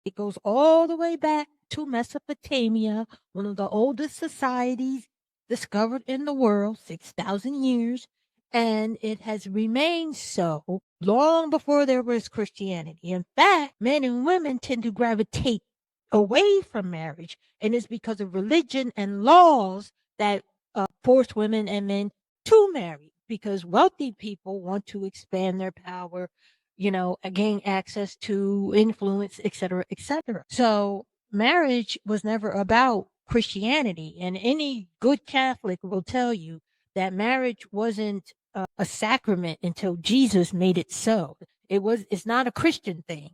It goes all the way back to Mesopotamia, one of the oldest societies discovered in the world, 6,000 years, and it has remained so long before there was Christianity. In fact, men and women tend to gravitate away from marriage, and it's because of religion and laws that force women and men to marry, because wealthy people want to expand their power, gain access to influence, etc., etc. So marriage was never about Christianity, and any good Catholic will tell you that marriage wasn't a sacrament until Jesus made it so. It's not a Christian thing.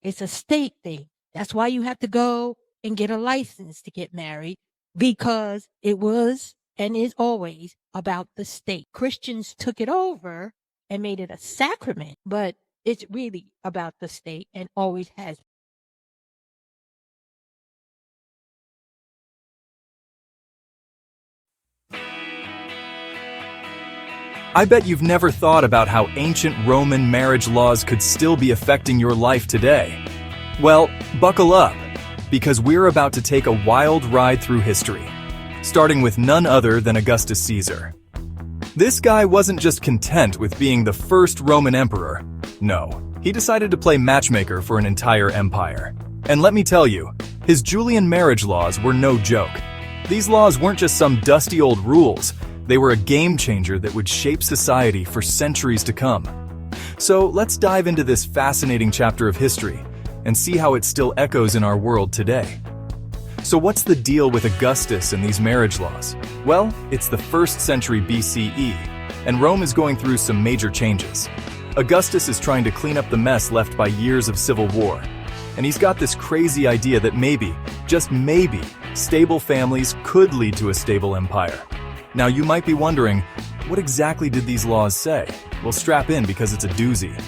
It's a state thing. That's why you have to go and get a license to get married, because it was and is always about the state. Christians took it over and made it a sacrament, but it's really about the state and always has. I bet you've never thought about how ancient Roman marriage laws could still be affecting your life today. Well, buckle up, because we're about to take a wild ride through history, starting with none other than Augustus Caesar. This guy wasn't just content with being the first Roman emperor. No, he decided to play matchmaker for an entire empire. And let me tell you, his Julian marriage laws were no joke. These laws weren't just some dusty old rules. They were a game changer that would shape society for centuries to come. So let's dive into this fascinating chapter of history and see how it still echoes in our world today. So what's the deal with Augustus and these marriage laws? Well, it's the 1st century BCE, and Rome is going through some major changes. Augustus is trying to clean up the mess left by years of civil war, and he's got this crazy idea that maybe, just maybe, stable families could lead to a stable empire. Now you might be wondering, what exactly did these laws say? Well, strap in because it's a doozy.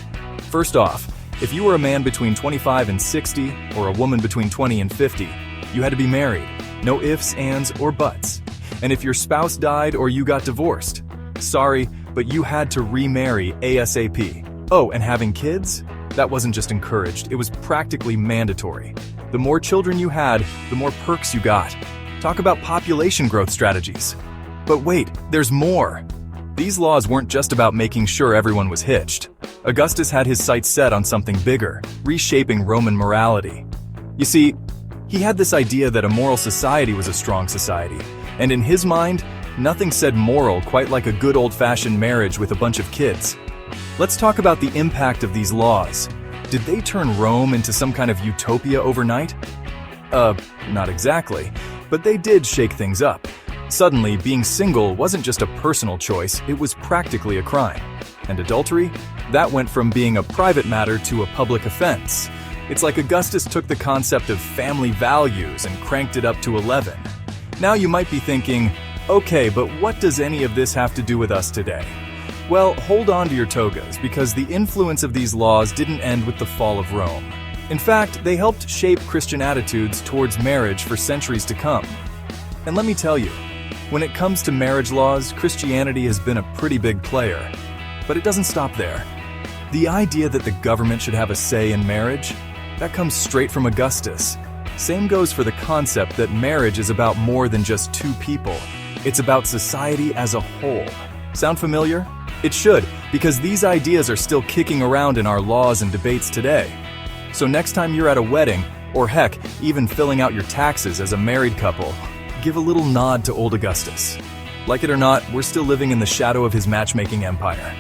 First off, if you were a man between 25 and 60, or a woman between 20 and 50, you had to be married. No ifs, ands, or buts. And if your spouse died or you got divorced, sorry, but you had to remarry ASAP. Oh, and having kids? That wasn't just encouraged, it was practically mandatory. The more children you had, the more perks you got. Talk about population growth strategies. But wait, there's more. These laws weren't just about making sure everyone was hitched. Augustus had his sights set on something bigger, reshaping Roman morality. You see, he had this idea that a moral society was a strong society, and in his mind, nothing said moral quite like a good old-fashioned marriage with a bunch of kids. Let's talk about the impact of these laws. Did they turn Rome into some kind of utopia overnight? Not exactly, but they did shake things up. Suddenly, being single wasn't just a personal choice, it was practically a crime. And adultery? That went from being a private matter to a public offense. It's like Augustus took the concept of family values and cranked it up to 11. Now you might be thinking, okay, but what does any of this have to do with us today? Well, hold on to your togas, because the influence of these laws didn't end with the fall of Rome. In fact, they helped shape Christian attitudes towards marriage for centuries to come. And let me tell you, when it comes to marriage laws, Christianity has been a pretty big player. But it doesn't stop there. The idea that the government should have a say in marriage, that comes straight from Augustus. Same goes for the concept that marriage is about more than just two people. It's about society as a whole. Sound familiar? It should, because these ideas are still kicking around in our laws and debates today. So next time you're at a wedding, or heck, even filling out your taxes as a married couple, give a little nod to old Augustus. Like it or not, we're still living in the shadow of his matchmaking empire.